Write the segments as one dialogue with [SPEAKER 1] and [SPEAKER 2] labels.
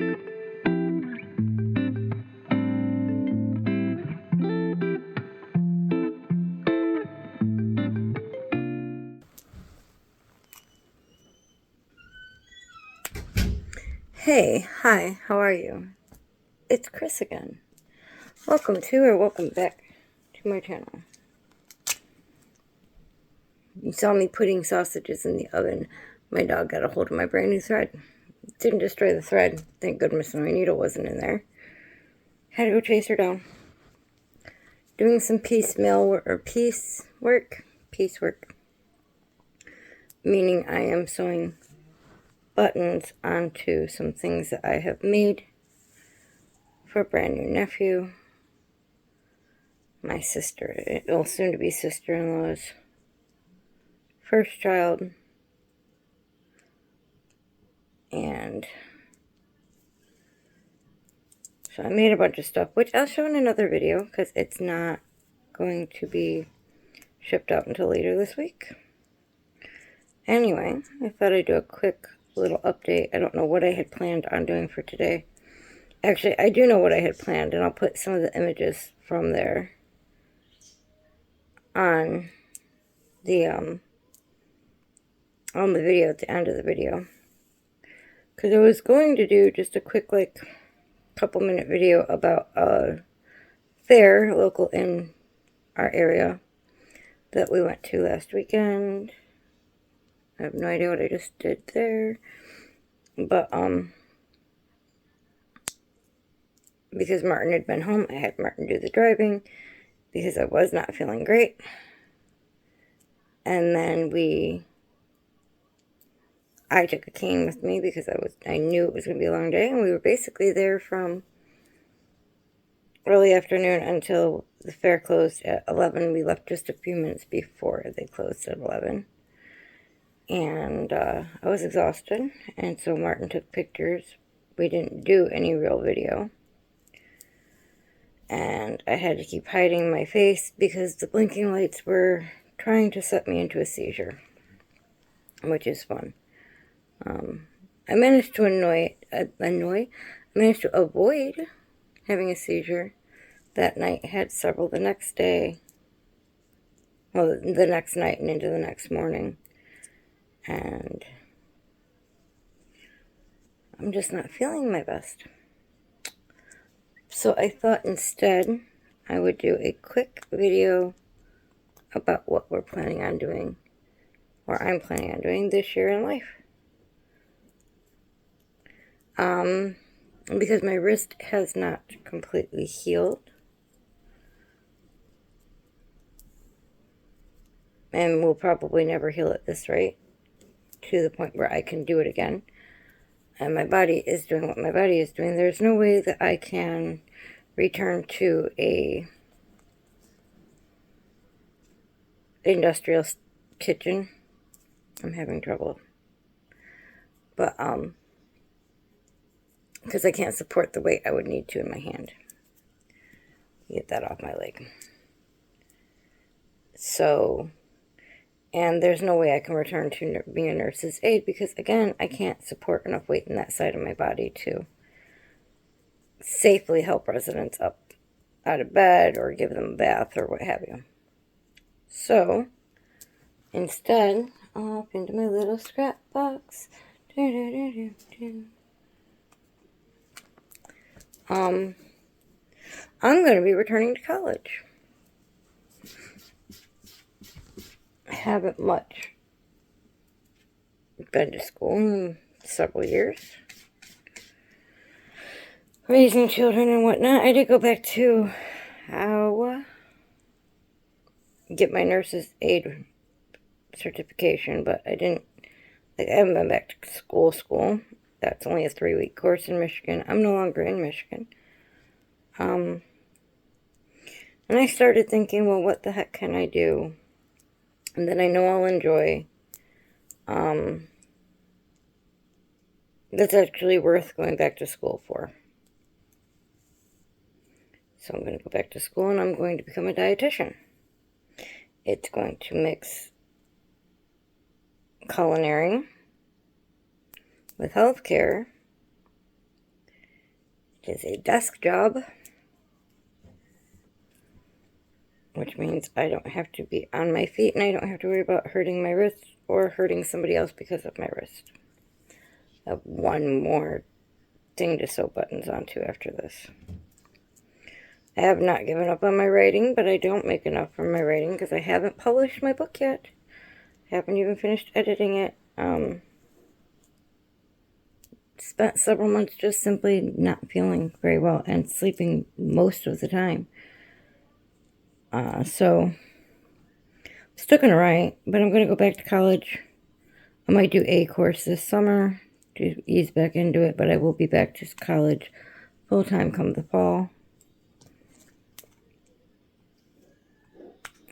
[SPEAKER 1] Hey, hi, how are you? It's Chris again. Welcome to or welcome back to my channel. You saw me putting sausages in the oven. My dog got a hold of my brand new thread. Didn't destroy the thread. Thank goodness my needle wasn't in there. Had to go chase her down. Doing some piecework. Meaning I am sewing buttons onto some things that I have made for a brand new nephew. My sister, well, soon to be sister-in-law's first child. And so I made a bunch of stuff, which I'll show in another video because it's not going to be shipped out until later this week. Anyway, I thought I'd do a quick little update. I don't know what I had planned on doing for today. Actually, I do know what I had planned, and I'll put some of the images from there on the video at the end of the video. Because I was going to do just a quick, couple minute video about a fair local in our area that we went to last weekend. I have no idea what I just did there. But, because Martin had been home, I had Martin do the driving because I was not feeling great. And then I took a cane with me because I knew it was going to be a long day, and we were basically there from early afternoon until the fair closed at 11. We left just a few minutes before they closed at 11. And I was exhausted, and so Martin took pictures. We didn't do any real video. And I had to keep hiding my face because the blinking lights were trying to set me into a seizure, which is fun. I managed to avoid having a seizure that night. Had several the next day, well, the next night and into the next morning. And I'm just not feeling my best. So I thought instead I would do a quick video about what we're planning on doing, or I'm planning on doing this year in life. Because my wrist has not completely healed, and will probably never heal at this rate, to the point where I can do it again. And my body is doing what my body is doing. There's no way that I can return to a industrial kitchen. I'm having trouble. But, because I can't support the weight I would need to in my hand. Get that off my leg. So, and there's no way I can return to being a nurse's aide because, again, I can't support enough weight in that side of my body to safely help residents up out of bed or give them a bath or what have you. So, instead, off into my little scrap box. I'm going to be returning to college. I haven't much been to school in several years. Raising children and whatnot. I did go back to get my nurse's aide certification, but I haven't been back to school. That's only a 3-week course in Michigan. I'm no longer in Michigan. And I started thinking, well, what the heck can I do? And then I know I'll enjoy. That's actually worth going back to school for. So I'm going to go back to school and I'm going to become a dietitian. It's going to mix culinary with healthcare is a desk job, which means I don't have to be on my feet and I don't have to worry about hurting my wrist or hurting somebody else because of my wrist. I have one more thing to sew buttons onto after this. I have not given up on my writing, but I don't make enough from my writing because I haven't published my book yet. I haven't even finished editing it. Spent several months just simply not feeling very well and sleeping most of the time. So, I'm still going to write, but I'm going to go back to college. I might do a course this summer to ease back into it, but I will be back to college full-time come the fall.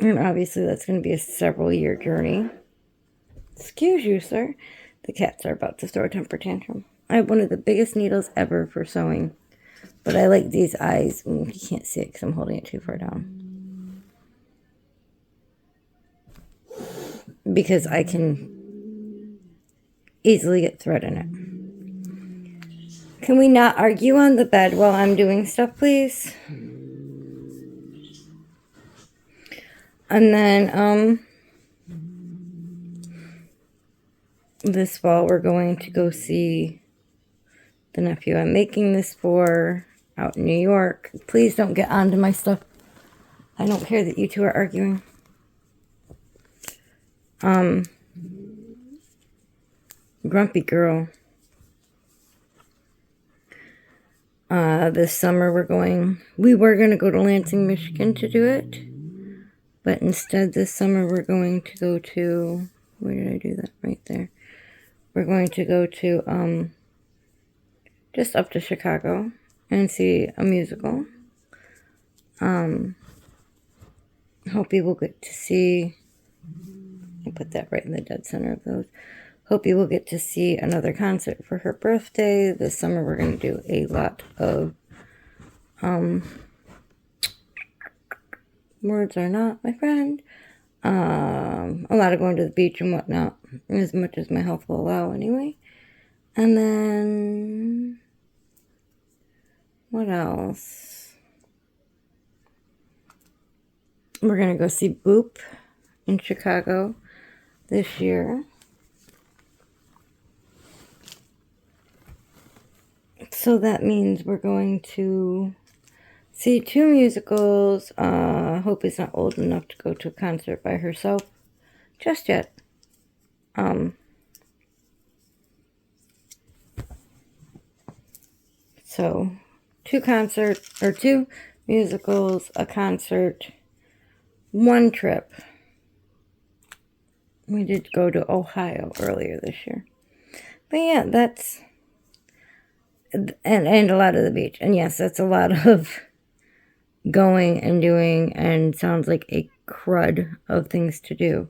[SPEAKER 1] And obviously that's going to be a several-year journey. Excuse you, sir. The cats are about to throw a temper tantrum. I have one of the biggest needles ever for sewing. But I like these eyes. You can't see it because I'm holding it too far down. Because I can easily get thread in it. Can we not argue on the bed while I'm doing stuff, please? And then, this fall we're going to go see the nephew I'm making this for out in New York. Please don't get onto my stuff. I don't care that you two are arguing. Grumpy girl. This summer we were going to go to Lansing, Michigan to do it. But instead this summer we're going to go to, where did I do that? Right there. We're going to go to, just up to Chicago and see a musical. Hope you will get to see, I put that right in the dead center of those. Hope you will get to see another concert for her birthday. This summer we're going to do a lot of, words are not my friend. A lot of going to the beach and whatnot, as much as my health will allow anyway. And then, what else? We're going to go see Boop in Chicago this year. So that means we're going to see 2 musicals. Hope is not old enough to go to a concert by herself just yet. So 2 musicals, a concert, 1 trip. We did go to Ohio earlier this year. But yeah, that's, and a lot of the beach. And yes, that's a lot of going and doing, and sounds like a crud of things to do.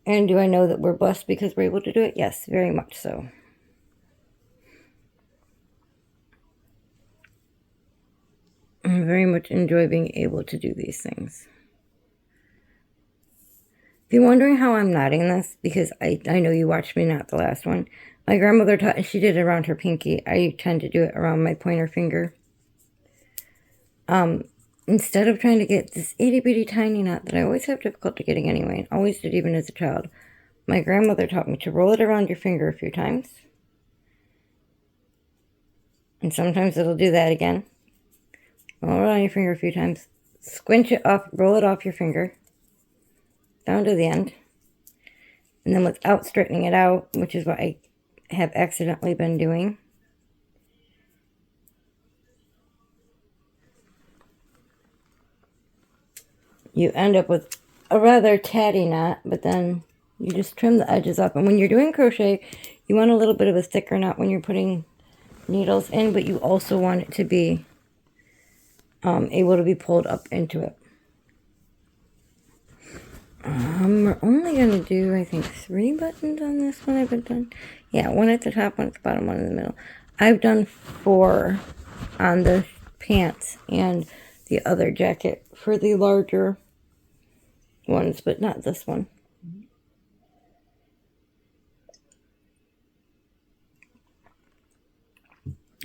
[SPEAKER 1] And do I know that we're blessed because we're able to do it? Yes, very much so. I very much enjoy being able to do these things. If you're wondering how I'm knotting this, because I know you watched me knot the last one. My grandmother taught, she did it around her pinky. I tend to do it around my pointer finger. Instead of trying to get this itty bitty tiny knot that I always have difficulty getting anyway, and always did even as a child, my grandmother taught me to roll it around your finger a few times. And sometimes it'll do that again. Roll it on your finger a few times. Squinch it off, roll it off your finger. Down to the end. And then without straightening it out, which is what I have accidentally been doing, you end up with a rather tatty knot, but then you just trim the edges up. And when you're doing crochet, you want a little bit of a thicker knot when you're putting needles in, but you also want it to be able to be pulled up into it. We're only going to do, I think, 3 buttons on this one. I've done, yeah, 1 at the top, 1 at the bottom, 1 in the middle. I've done 4 on the pants and the other jacket for the larger ones, but not this one.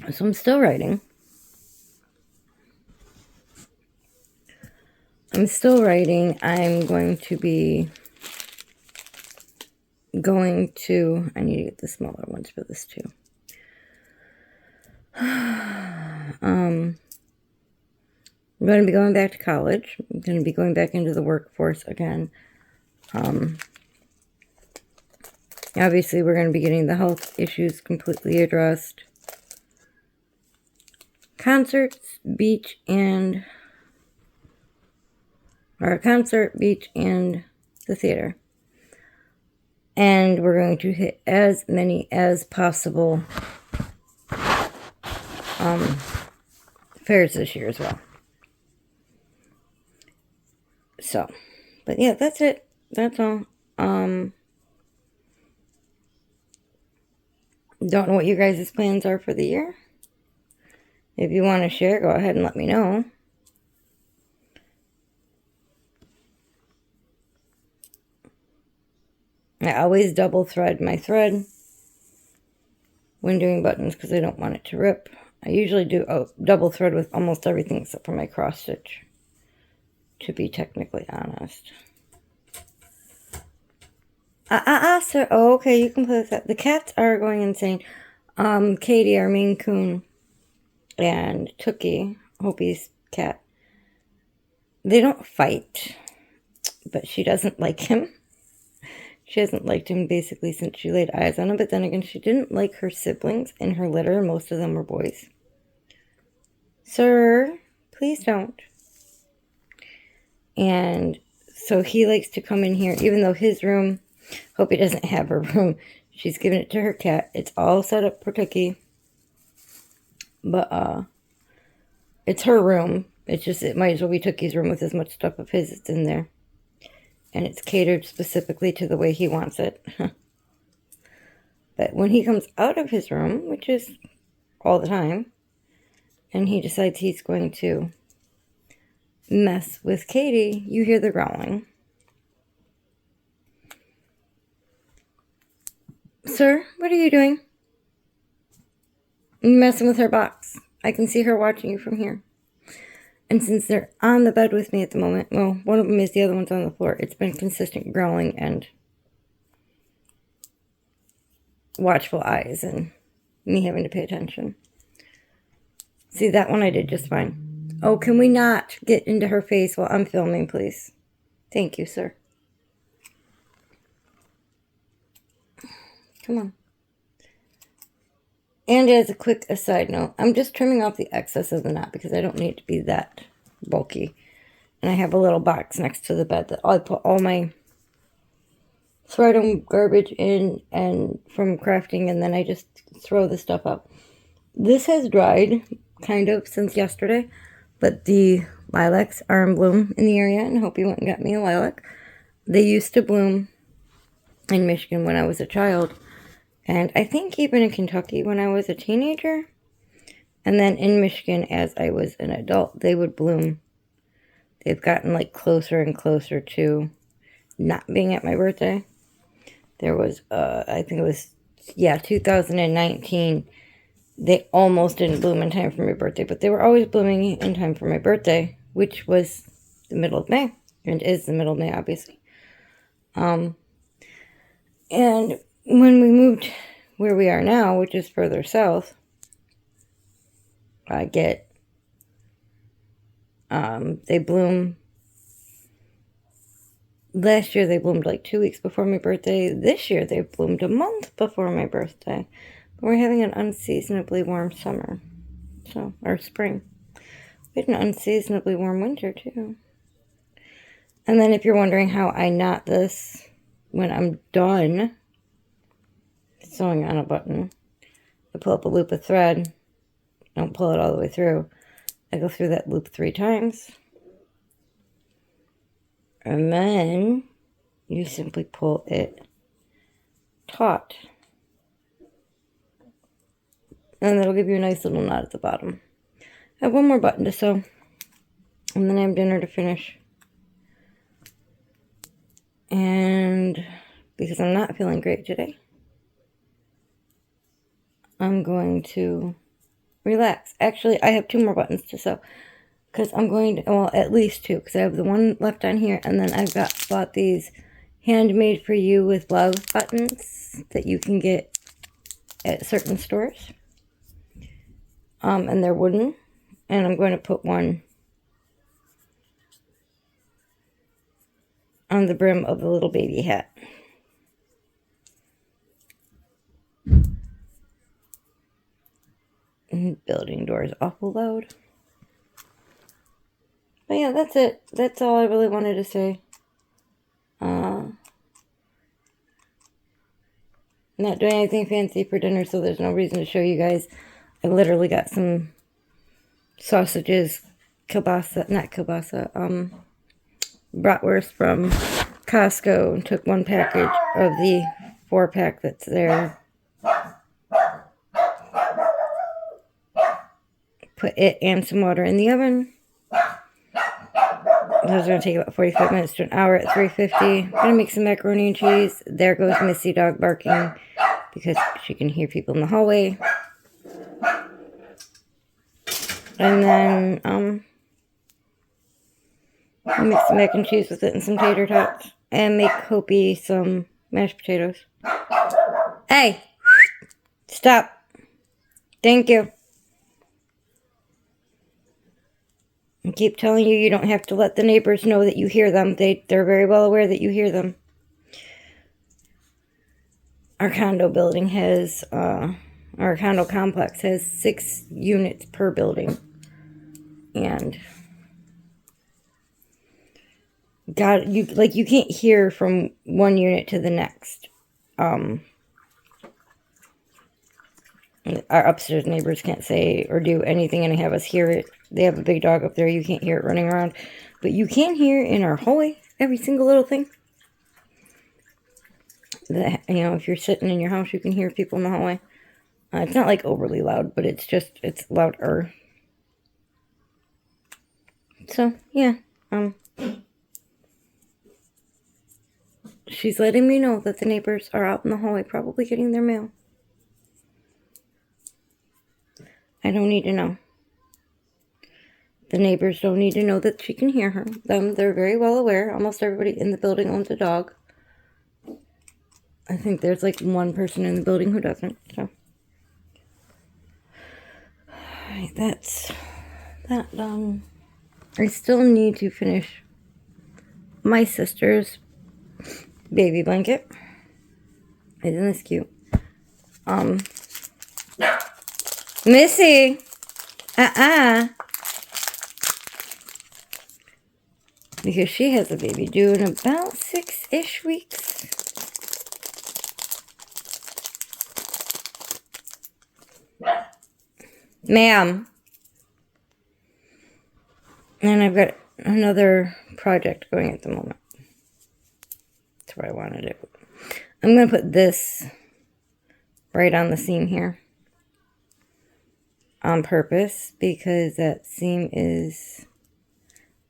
[SPEAKER 1] So I'm still writing. I'm going to be I need to get the smaller ones for this too. I'm going to be going back to college. I'm going to be going back into the workforce again. Obviously, we're going to be getting the health issues completely addressed. Concerts, beach, and the theater. And we're going to hit as many as possible fairs this year as well. So, but yeah, that's it. That's all. Don't know what you guys' plans are for the year. If you want to share, go ahead and let me know. I always double thread my thread when doing buttons because I don't want it to rip. I usually do a double thread with almost everything except for my cross stitch, to be technically honest. Sir. Oh, okay, you can play with that. The cats are going insane. Katie, our Maine Coon, and Tookie, Hopi's cat, they don't fight, but she doesn't like him. She hasn't liked him basically since she laid eyes on him, but then again, she didn't like her siblings in her litter. Most of them were boys. Sir, please don't. And so he likes to come in here, even though his room, Hope he doesn't have her room. She's given it to her cat. It's all set up for Tookie. But, it's her room. It's just, it might as well be Tookie's room with as much stuff of his that's in there. And it's catered specifically to the way he wants it. But when he comes out of his room, which is all the time, and he decides he's going to mess with Katie, you hear the growling. Sir, what are you doing? Messing with her box. I can see her watching you from here. And since they're on the bed with me at the moment, well, one of them is, the other one's on the floor. It's been consistent growling and watchful eyes and me having to pay attention. See, that one I did just fine. Oh, can we not get into her face while I'm filming, please? Thank you, sir. Come on. And as a quick aside note, I'm just trimming off the excess of the knot because I don't need it to be that bulky. And I have a little box next to the bed that I put all my thread and garbage in and from crafting, and then I just throw the stuff up. This has dried kind of since yesterday, but the lilacs are in bloom in the area, and I hope you went and got me a lilac. They used to bloom in Michigan when I was a child, and I think even in Kentucky when I was a teenager. And then in Michigan as I was an adult, they would bloom. They've gotten like closer and closer to not being at my birthday. There was, I think it was, 2019. They almost didn't bloom in time for my birthday, but they were always blooming in time for my birthday, which was the middle of May, and is the middle of May, obviously. And when we moved where we are now, which is further south, they bloom. Last year they bloomed like 2 weeks before my birthday. This year they bloomed a month before my birthday. But we're having an unseasonably warm summer. Or spring. We had an unseasonably warm winter too. And then if you're wondering how I knot this when I'm done sewing on a button, I pull up a loop of thread. Don't pull it all the way through. I go through that loop 3 times. And then you simply pull it taut. And that'll give you a nice little knot at the bottom. I have one more button to sew. And then I have dinner to finish. And because I'm not feeling great today, I'm going to relax. Actually, I have 2 more buttons to sew. Because I'm going to, well, at least 2. Because I have the one left on here. And then I've bought these handmade for you with love buttons that you can get at certain stores. And they're wooden. And I'm going to put one on the brim of the little baby hat. Building doors awful loud. But yeah, that's it. That's all I really wanted to say. Not doing anything fancy for dinner, so there's no reason to show you guys. I literally got some sausages, not kielbasa, bratwurst from Costco and took 1 package of the 4-pack that's there. Put it and some water in the oven. Those are going to take about 45 minutes to an hour at 350. I'm going to make some macaroni and cheese. There goes Missy dog barking because she can hear people in the hallway. And then, I'll make some mac and cheese with it and some tater tots. And make Hopi some mashed potatoes. Hey! Stop! Thank you. I keep telling you, you don't have to let the neighbors know that you hear them. They're very well aware that you hear them. Our condo building has, our condo complex has 6 units per building. And God, you can't hear from one unit to the next. Our upstairs neighbors can't say or do anything and have us hear it. They have a big dog up there. You can't hear it running around. But you can hear in our hallway every single little thing. That, you know, if you're sitting in your house, you can hear people in the hallway. It's not like overly loud, but it's louder. So, yeah. She's letting me know that the neighbors are out in the hallway probably getting their mail. I don't need to know. The neighbors don't need to know that she can hear her. They're very well aware. Almost everybody in the building owns a dog. I think there's like 1 person in the building who doesn't. So, alright, that's that done. I still need to finish my sister's baby blanket. Isn't this cute? Missy! Because she has a baby due in about 6-ish weeks. Ma'am. And I've got another project going at the moment. That's what I want to do. I'm going to put this right on the seam here. On purpose. Because that seam is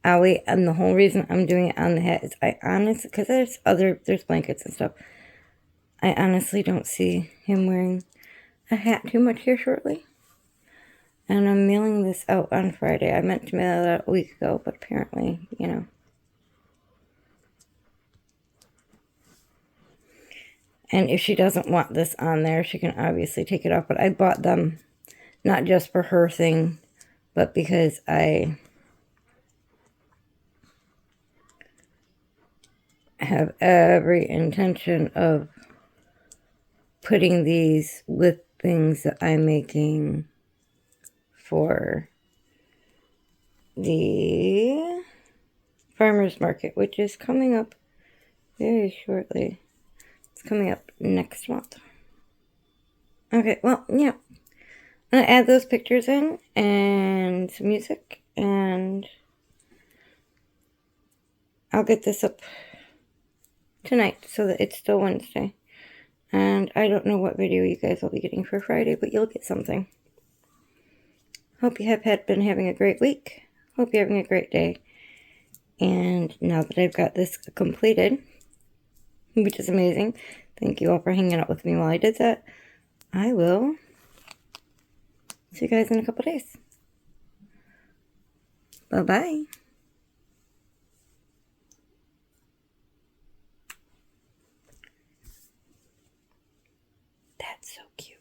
[SPEAKER 1] owie. And the whole reason I'm doing it on the hat is because there's blankets and stuff. I honestly don't see him wearing a hat too much here shortly. And I'm mailing this out on Friday. I meant to mail it out a week ago, but apparently, you know. And if she doesn't want this on there, she can obviously take it off. But I bought them not just for her thing, but because I have every intention of putting these with things that I'm making for the farmer's market, which is coming up very shortly. It's coming up next month. Okay, well, yeah. I'm going to add those pictures in and some music, and I'll get this up tonight so that it's still Wednesday. And I don't know what video you guys will be getting for Friday, but you'll get something. Hope you have been having a great week. Hope you're having a great day. And now that I've got this completed, which is amazing, thank you all for hanging out with me while I did that. I will See you guys in a couple days. Bye-bye. That's so cute.